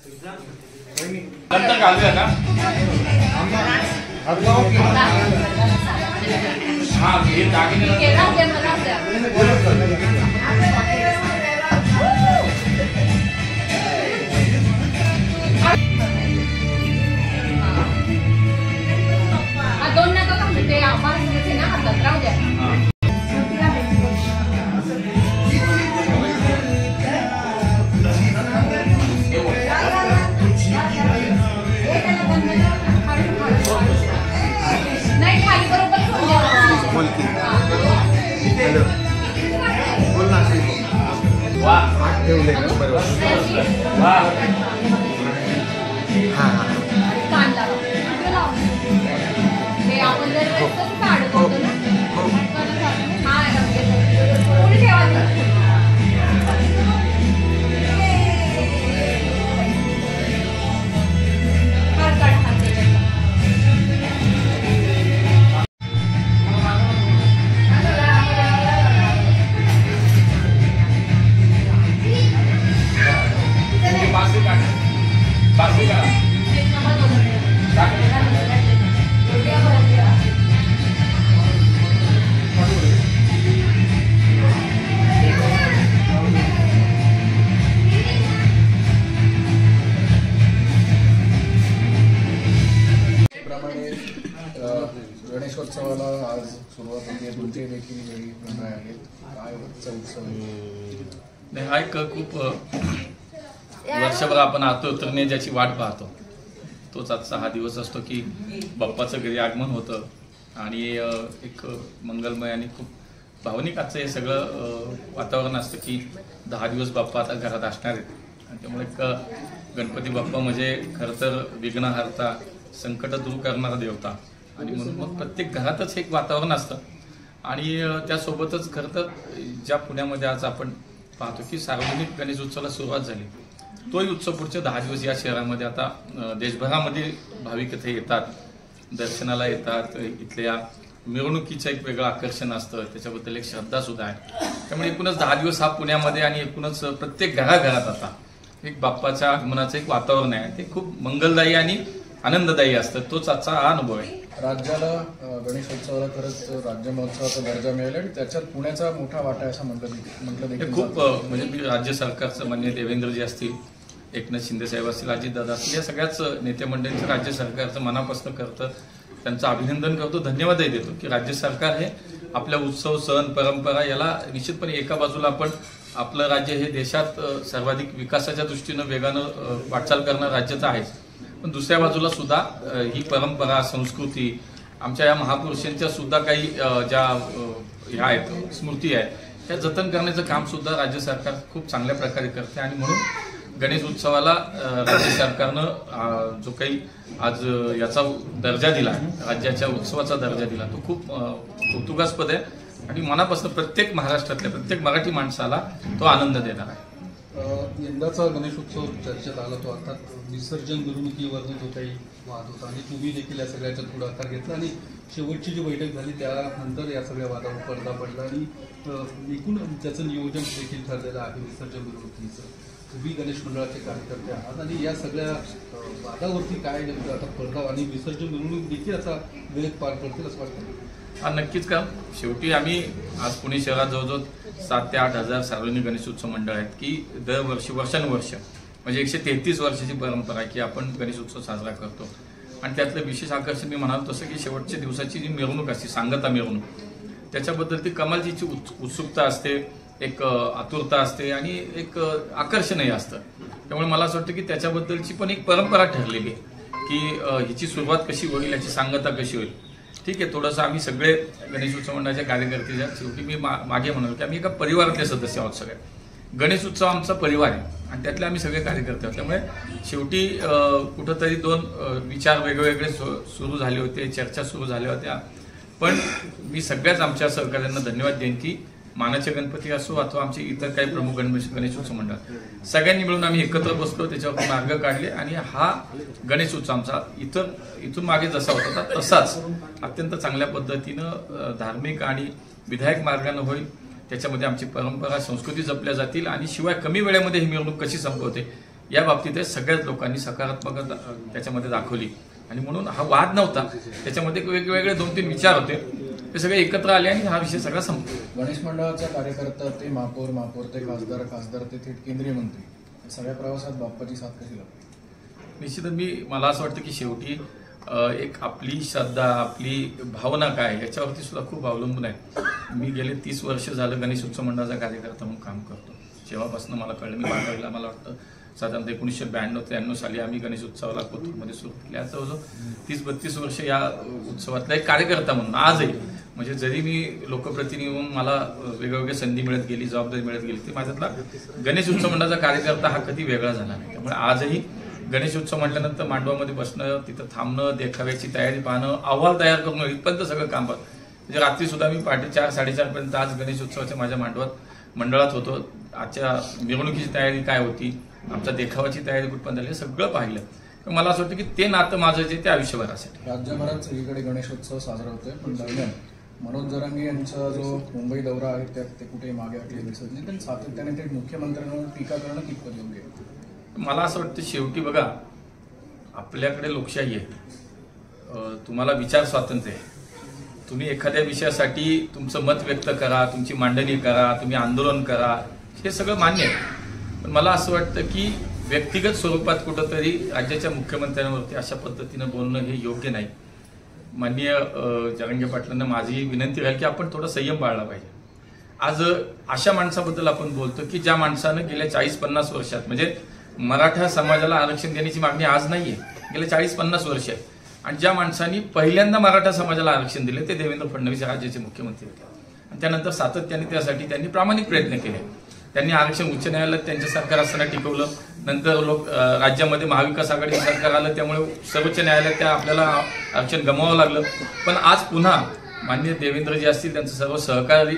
नंतर घालूया का? हा हे दागिने दोन नका का म्हणजे आम्हाला ना हातात राहू द्या. नाही खाली बरोबर कांदा हे आपण जर काढतो ना हा पुढे ठेवायचं. गणेशोत्सवाला आज सुरुवात होते. तुमचे देखील वेगळी मंडळ आहेत. काय उत्सव नाही, हा एक खूप वर्षभर आपण आतुरतेने ज्याची वाट पाहतो तोच आजचा हा दिवस असतो की बाप्पाचं घरी आगमन होतं आणि एक मंगलमय आणि खूप भावनिक आजचं हे सगळं वातावरण असतं की 10 दिवस बाप्पा आता घरात असणार आहेत. आणि त्यामुळे एक गणपती बाप्पा म्हणजे खरं तर विघ्नहर्ता, संकट दूर करणारा देवता आणि म्हणून मग प्रत्येक घरातच एक वातावरण असतं. आणि त्यासोबतच खरं तर ज्या पुण्यामध्ये आज आपण पाहतो की सार्वजनिक गणेशोत्सवाला सुरुवात झाली, तोही उत्सव पुढचे 10 दिवस या शहरामध्ये आता देशभरामध्ये भाविक इथे येतात, दर्शनाला येतात. इथल्या मिरवणुकीचं एक वेगळं आकर्षण असतं, त्याच्याबद्दल एक श्रद्धा सुद्धा आहे. त्यामुळे एकूणच 10 दिवस हा पुण्यामध्ये आणि एकूणच प्रत्येक घराघरात आता एक बाप्पाच्या आगमनाचं एक वातावरण आहे. ते खूप मंगलदायी आणि आनंददायी असतं. तोच आजचा हा अनुभव आहे. राज्याला गणेशोत्सवाला खरंच राज्य महोत्सवाचा दर्जा मिळाला आणि त्याच्यात पुण्याचा मोठा वाटा आहे असं म्हटलं देखील. खूप म्हणजे राज्य सरकारचं माननीय देवेंद्रजी असतील, एकनाथ शिंदे साहेब असतील, अजितदादा असतील, या सगळ्याच नेते मंडळींचं राज्य सरकारचं मनापासून करतं. त्यांचं अभिनंदन करतो, धन्यवादही देतो की राज्य सरकार हे आपल्या उत्सव, सण, परंपरा याला निश्चितपणे एका बाजूला आपण आपलं राज्य हे देशात सर्वाधिक विकासाच्या दृष्टीनं वेगानं वाटचाल करणारं राज्याचं आहेच, पण दुसऱ्या बाजूला सुद्धा ही परंपरा, संस्कृती, आमच्या या महापुरुषांच्या सुद्धा काही ज्या ह्या आहेत स्मृती आहेत, त्या जतन करण्याचं काम सुद्धा राज्य सरकार खूप चांगल्या प्रकारे करते. आणि म्हणून गणेश उत्सवाला राज्य सरकारनं जो काही आज याचा दर्जा दिला, राज्याच्या उत्सवाचा दर्जा दिला, तो खूप कौतुकास्पद आहे आणि मनापासून प्रत्येक महाराष्ट्रातल्या प्रत्येक मराठी माणसाला तो आनंद देणार आहे. यंदाचा गणेशोत्सव चर्चेत आला तो अर्थात विसर्जन मिरवणुकीवरून जो काही वाद होता आणि तुम्ही देखील या सगळ्याचा पुढाकार घेतला आणि शेवटची जी बैठक झाली त्यानंतर या सगळ्या वादावर पडदा पडला आणि एकूण त्याचं नियोजन देखील ठरलेलं आहे विसर्जन मिरवणुकीचं. तुम्ही गणेश मंडळाचे कार्यकर्ते आहात आणि या सगळ्या वादावरती काय नेमकं आता पडदा आणि विसर्जन मिरवणूक देखील असा वेळेत पार पडतील असं वाटतं? हा नक्कीच का. शेवटी आम्ही आज पुणे शहरात जवळजवळ 7 ते 8 हजार सार्वजनिक गणेशोत्सव मंडळ आहेत की दरवर्षी वर्षानुवर्ष म्हणजे 133 वर्षाची परंपरा आहे की आपण गणेशोत्सव साजरा करतो. आणि त्यातलं विशेष आकर्षण मी म्हणालो तसं की शेवटच्या दिवसाची जी मिरवणूक असते, सांगता मिरवणूक, त्याच्याबद्दल ती कमालची उत्सुकता असते, एक आतुरता असते आणि एक आकर्षणही असतं. त्यामुळे मला असं वाटतं की त्याच्याबद्दलची पण एक परंपरा ठरलेली आहे की हिची सुरुवात कशी होईल, याची सांगता कशी होईल. ठीक आहे, थोडंसं आम्ही सगळे गणेशोत्सव मंडळाच्या कार्यकर्ते शेवटी मी मागे म्हणालो की आम्ही एका परिवारातले सदस्य आहोत. सगळे गणेशोत्सव आमचा परिवार आहे आणि त्यातले आम्ही सगळे कार्यकर्ते आहोत. त्यामुळे शेवटी कुठंतरी 2 विचार वेगवेगळे सुरू झाले होते, चर्चा सुरू झाल्या होत्या. पण मी सगळ्याच आमच्या सहकार्यांना धन्यवाद देईन की मानाचे गणपती असो अथवा आमचे इतर काही प्रमुख गणेशोत्सव मंडळ, सगळ्यांनी मिळून आम्ही एकत्र बसलो, त्याच्यावर मार्ग काढले आणि हा गणेशोत्सव आमचा इथून मागे जसा होता तसाच अत्यंत चांगल्या पद्धतीनं धार्मिक आणि विधायक मार्गाने होईल. त्याच्यामध्ये आमची परंपरा, संस्कृती जपल्या जातील आणि शिवाय कमी वेळेमध्ये ही मिरवणूक कशी संपवते या बाबतीत सगळ्याच लोकांनी सकारात्मक त्याच्यामध्ये दाखवली आणि म्हणून हा वाद नव्हता, त्याच्यामध्ये वेगवेगळे 2-3 विचार होते, ते सगळे एकत्र आले आणि हा विषय सगळा संपला. गणेश मंडळाचा कार्यकर्ता ते महापौर, महापौर ते खासदार, खासदार ते थेट केंद्रीय मंत्री, या सगळ्या प्रवासात बाप्पाची साथ कशी लागली? निश्चितच मला असं वाटतं की शेवटी एक आपली श्रद्धा, आपली भावना काय याच्यावरती सुद्धा खूप अवलंबून आहे. मी गेले 30 वर्ष झालं गणेश उत्सव मंडळाचा कार्यकर्ता म्हणून काम करतो. जेव्हापासून मला कळलं, मी बांधवला, मला वाटतं साधारणतः 1992-93 साली आम्ही गणेश उत्सवाला कोथरूडमध्ये सुरू केले. आज जवळजवळ 30-32 वर्ष या उत्सवातला एक कार्यकर्ता म्हणून आजही, म्हणजे जरी मी लोकप्रतिनिधी म्हणून मला वेगवेगळ्या संधी मिळत गेली, जबाबदारी मिळत गेली, ती माझ्यातला गणेश उत्सव मंडळाचा कार्यकर्ता हा कधी वेगळा झाला नाही. त्यामुळे आजही गणेश उत्सव म्हटल्यानंतर मांडवामध्ये बसणं, तिथं थांबणं, देखाव्याची तयारी पाहणं, अहवाल तयार करणं, इथपर्यंत सगळं काम पाहतं. म्हणजे रात्री सुद्धा मी पहाटे 4-4:30 पर्यंत आज गणेश उत्सवाच्या माझ्या मंडळात होतो. आजच्या मिरवणुकीची तयारी काय होती, आमच्या देखावाची तयारी कुठपर्यंत झाली, सगळं पाहिलं. तर मला असं वाटतं की ते नातं माझं जे ते आयुष्यभरासाठी. राज्यभरात सगळीकडे गणेशोत्सव साजरा होतोय, पण दरम्यान मनोज जरांगे यांचा जो मुंबई दौरा आहे त्यात ते कुठे मागे हटले दिसत नाही, पण सातत्याने ते मुख्यमंत्र्यांवर टीका करणं कितपत योग्य आहे? मला असं वाटतं शेवटी बघा, आपल्याकडे लोकशाही आहे, तुम्हाला विचार स्वातंत्र्य आहे. तुम्ही एखाद्या विषयासाठी तुमचं मत व्यक्त करा, तुमची मांडणी करा, तुम्ही आंदोलन करा, हे सगळं मान्य आहे. पण मला असं वाटतं की व्यक्तिगत स्वरूपात कुठंतरी राज्याच्या मुख्यमंत्र्यांवरती अशा पद्धतीनं बोलणं हे योग्य नाही. माननीय जरांगे पाटलांना माझी विनंती राहील की आपण थोडा संयम बाळगला पाहिजे. आज अशा माणसाबद्दल आपण बोलतो की ज्या माणसानं गेल्या 40-50 वर्षात, म्हणजे मराठा समाजाला आरक्षण देण्याची मागणी आज नाहीये, गेल्या 40-50 वर्ष आहे. आणि ज्या माणसांनी पहिल्यांदा मराठा समाजाला आरक्षण दिले ते देवेंद्र फडणवीस राज्याचे मुख्यमंत्री होते. आणि त्यानंतर सातत्याने त्यासाठी त्यांनी प्रामाणिक प्रयत्न केले. त्यांनी आरक्षण उच्च न्यायालयात त्यांचे सरकार असताना टिकवलं. नंतर राज्यामध्ये महाविकास आघाडीचं सरकार आलं, त्यामुळे सर्वोच्च न्यायालयात आपल्याला आरक्षण गमवावं लागलं. पण आज पुन्हा माननीय देवेंद्रजी असतील, त्यांचं सर्व सहकारी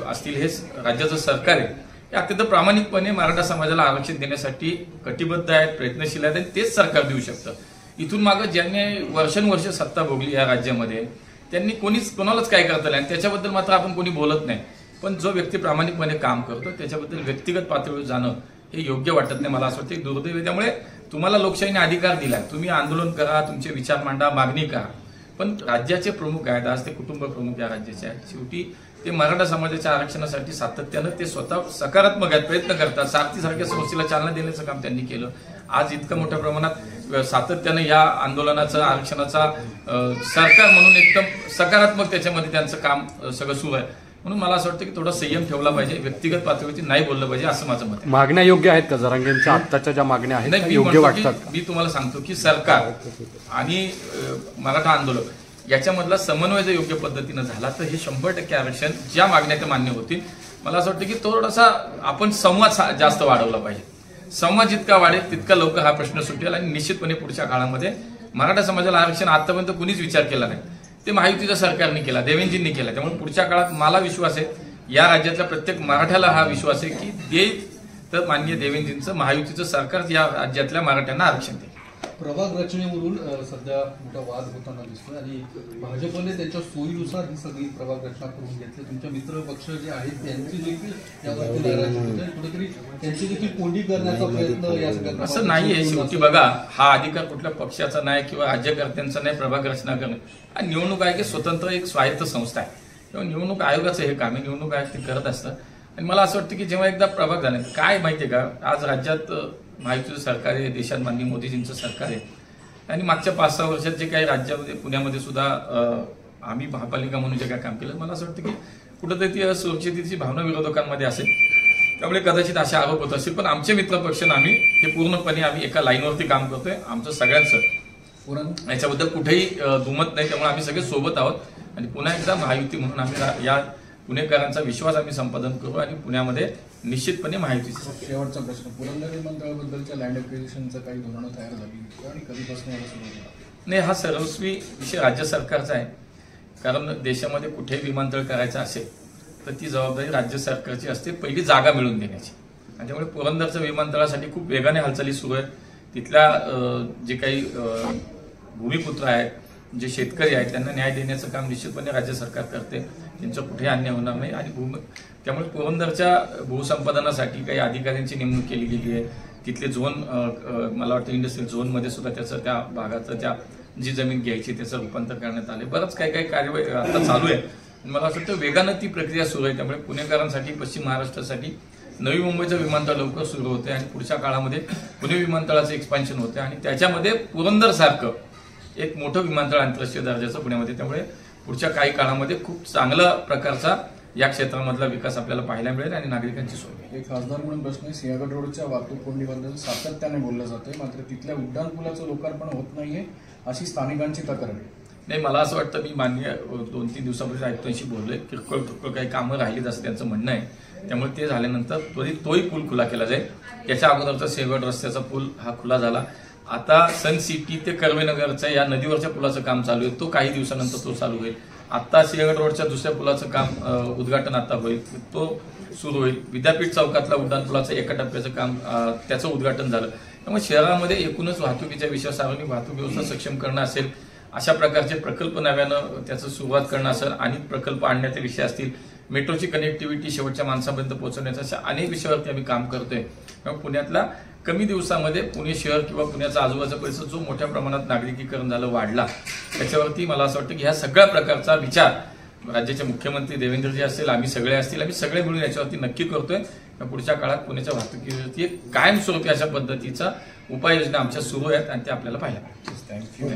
असतील, हे राज्याचं सरकार आहे, हे अत्यंत प्रामाणिकपणे मराठा समाजाला आरक्षण देण्यासाठी कटिबद्ध आहेत, प्रयत्नशील आहेत, आणि तेच सरकार देऊ शकतं. इथून मागं ज्यांनी वर्षानुवर्ष सत्ता भोगली या राज्यामध्ये, त्यांनी कोणालाच काय करता नाही, त्याच्याबद्दल मात्र आपण कोणी बोलत नाही. पण जो व्यक्ती प्रामाणिकपणे काम करतो त्याच्याबद्दल व्यक्तिगत पातळीवर जाणं हे योग्य वाटत नाही. मला असं वाटतं दुर्दैव आहे. त्यामुळे तुम्हाला लोकशाहीने अधिकार दिलाय, तुम्ही आंदोलन करा, तुमचे विचार मांडा, मागणी करा, पण राज्याचे प्रमुख आहेत, आज ते कुटुंब प्रमुख या राज्याचे आहेत. शेवटी ते मराठा समाजाच्या आरक्षणासाठी सातत्यानं ते स्वतः सकारात्मक आहेत, प्रयत्न करतात. सारथीसारख्या संस्थेला चालना देण्याचं काम त्यांनी केलं. आज इतकं मोठ्या प्रमाणात सातत्यानं या आंदोलनाचं, आरक्षणाचा सरकार म्हणून एकदम सकारात्मक त्याच्यामध्ये त्यांचं काम सगळं सुरू आहे. म्हणून मला असं वाटतं की थोडा संयम ठेवला पाहिजे, व्यक्तिगत पातळीवरती नाही बोललं पाहिजे, असं माझं मत आहे. मागण्या योग्य आहेत का जरांगेंच्या आत्ताच्या ज्या मागण्या आहेत योग्य वाटतात? मी तुम्हाला सांगतो की सरकार आणि मराठा आंदोलक याच्यामधला समन्वय जर योग्य पद्धतीनं झाला तर हे 100% आरक्षण ज्या मागण्या त्या मान्य होतील. मला असं वाटतं की थोडासा आपण संवाद जास्त वाढवला पाहिजे. संवाद जितका वाढेल तितका लवकर हा प्रश्न सुटेल आणि निश्चितपणे पुढच्या काळामध्ये मराठा समाजाला आरक्षण आतापर्यंत कुणीच विचार केला नाही, ते महायुतीच्या सरकारने केला, देवेंजींनी केला. त्यामुळे पुढच्या काळात मला विश्वास आहे, या राज्यातल्या प्रत्येक मराठ्याला हा विश्वास आहे की देईल तर माननीय देवेंजींचं महायुतीचं सरकार या राज्यातल्या मराठ्यांना आरक्षण देईल. प्रभाग रचनेवरून सध्या मोठा वाद होताना दिसतोय आणि भाजपने त्यांच्या सोयीनुसार ही सगळी प्रभाग रचना करून घेतली. तुमच्या मित्र पक्ष जे आहेत त्यांची देखील यावरती नाराजी होते, कुठेतरी त्यांची देखील कोंडी करण्याचा प्रयत्न या सगळ्या. असं नाहीये. शेवटी बघा, हा अधिकार कुठल्या पक्षाचा नाही किंवा राज्यकर्त्यांचा नाही प्रभाग रचना करणं. हा निवडणूक आयोग स्वतंत्र एक स्वायत्त संस्था आहे, तेव्हा निवडणूक आयोगाचं हे काम आहे, निवडणूक आयोग ते करत असतं. आणि मला असं वाटतं की जेव्हा एकदा प्रभाग झाले, काय माहितीये का, आज राज्यात महायुतीचं सरकार आहे, देशात माननीय मोदीजींचं सरकार आहे, आणि मागच्या 5-6 वर्षात जे काही राज्यामध्ये, पुण्यामध्ये सुद्धा आम्ही महापालिका म्हणून जे काय काम केलं, मला असं वाटतं की कुठंतरी ती असुरक्षिततेची भावना विरोधकांमध्ये असेल, त्यामुळे कदाचित असे आरोप होत असतील. पण आमचे मित्रपक्ष आम्ही हे पूर्णपणे आम्ही एका लाईनवरती काम करतोय. आमचं सगळ्यांचं याच्याबद्दल कुठेही दुमत नाही, त्यामुळे आम्ही सगळे सोबत आहोत. आणि पुन्हा एकदा महायुती म्हणून आम्ही या पुणेकरांचा विश्वास आम्ही संपादन करू आणि पुण्यामध्ये निश्चितपणे महायुतीचं. शेवटचा प्रश्न, पुरंदर विमानतळाबद्दलच्या लँड ॲक्विजिशनचं काही धोरणं तयार झाली आणि कधीपासून याला सुरू झाला? नाही, हा सर्वस्वी विषय राज्य सरकारचा आहे. कारण देशामध्ये कुठेही विमानतळ करायचं असेल तर ती जबाबदारी राज्य सरकारची असते, पहिली जागा मिळवून देण्याची. आणि त्यामुळे पुरंदरच्या विमानतळासाठी खूप वेगाने हालचाली सुरू आहेत. तिथल्या जे काही भूमिपुत्र आहेत, जे शेतकरी आहेत, त्यांना न्याय देण्याचं काम निश्चितपणे राज्य सरकार करते. त्यांचं कुठेही अन्याय होणार नाही. आणि त्यामुळे पुरंदरच्या भूसंपादनासाठी काही अधिकाऱ्यांची नेमणूक केली गेली आहे, तिथले झोन मला वाटतं इंडस्ट्रियल झोनमध्ये सुद्धा त्याचं त्या भागाचं त्या जी जमीन घ्यायची त्याचं रूपांतर करण्यात आले. बरंच काही कार्यवाही आता चालू आहे. मला असं वाटतं वेगानं ती प्रक्रिया सुरू आहे. त्यामुळे पुणेकरांसाठी, पश्चिम महाराष्ट्रासाठी नवी मुंबईचं विमानतळ लवकर सुरू होते आणि पुढच्या काळामध्ये पुणे विमानतळाचं एक्सपान्शन होते आणि त्याच्यामध्ये पुरंदर सारखं एक मोठं विमानतळ आंतरराष्ट्रीय दर्जाचं पुण्यामध्ये. त्यामुळे पुढच्या काही काळामध्ये खूप चांगला प्रकारचा या क्षेत्रामधला विकास आपल्याला पाहायला मिळेल आणि नागरिकांची सोय. एक खासदार म्हणून प्रश्न आहे, सिंहगड रोडच्या वाहतूक कोंडीबद्दल सातत्याने बोललं जातंय, मात्र तिथल्या उड्डाणपुलाचं लोकार्पण होत नाहीये अशी स्थानिकांची तक्रार आहे. नाही, मला असं वाटतं, मी मान्य 2-3 दिवसापूर्वी आयुक्तांशी बोललोय, किरकोळ काही कामं राहिलीच असं त्यांचं म्हणणं आहे. त्यामुळे ते झाल्यानंतर तोही पूल खुला केला जाईल. याच्या अगोदरचा सिंहगड रस्त्याचा पूल हा खुला झाला. आता सन सिटी ते कर्वेनगरच्या या नदीवरच्या पुलाचं काम चालू आहे, तो काही दिवसानंतर तो चालू होईल. आता सिंहगड रोडच्या दुसऱ्या पुलाचं काम उद्घाटन आता होईल, तो सुरू होईल. विद्यापीठ चौकातल्या उड्डाणपुलाचं एका टप्प्याचं काम त्याचं उद्घाटन झालं. त्यामुळे शहरामध्ये एकूणच वाहतुकीच्या विषय सार्वजनिक वाहतूक व्यवस्था सक्षम करणं असेल, अशा प्रकारचे प्रकल्प नव्यानं त्याचं सुरुवात करणं असेल, आणि प्रकल्प आणण्याचे विषय असतील, मेट्रोची कनेक्टिव्हिटी शेवटच्या माणसापर्यंत पोहोचवण्याच्या अशा अनेक विषयावरती आम्ही काम करतोय. त्यामुळे पुण्यातला कमी दिवसामध्ये पुणे शहर किंवा पुण्याचा आजूबाजूचा परिसर जो मोठ्या प्रमाणात नागरिकीकरण झालं, वाढला, त्याच्यावरती मला असं वाटतं की ह्या सगळ्या प्रकारचा विचार राज्याचे मुख्यमंत्री देवेंद्रजी असतील, आम्ही सगळे असतील, आम्ही सगळे मिळून याच्यावरती नक्की करतोय. पुढच्या काळात पुण्याच्या वाहतुकीवरती कायमस्वरूपी अशा पद्धतीचा उपाययोजना आमच्या सुरू आहेत आणि ते आपल्याला पाहायला. थँक्यू.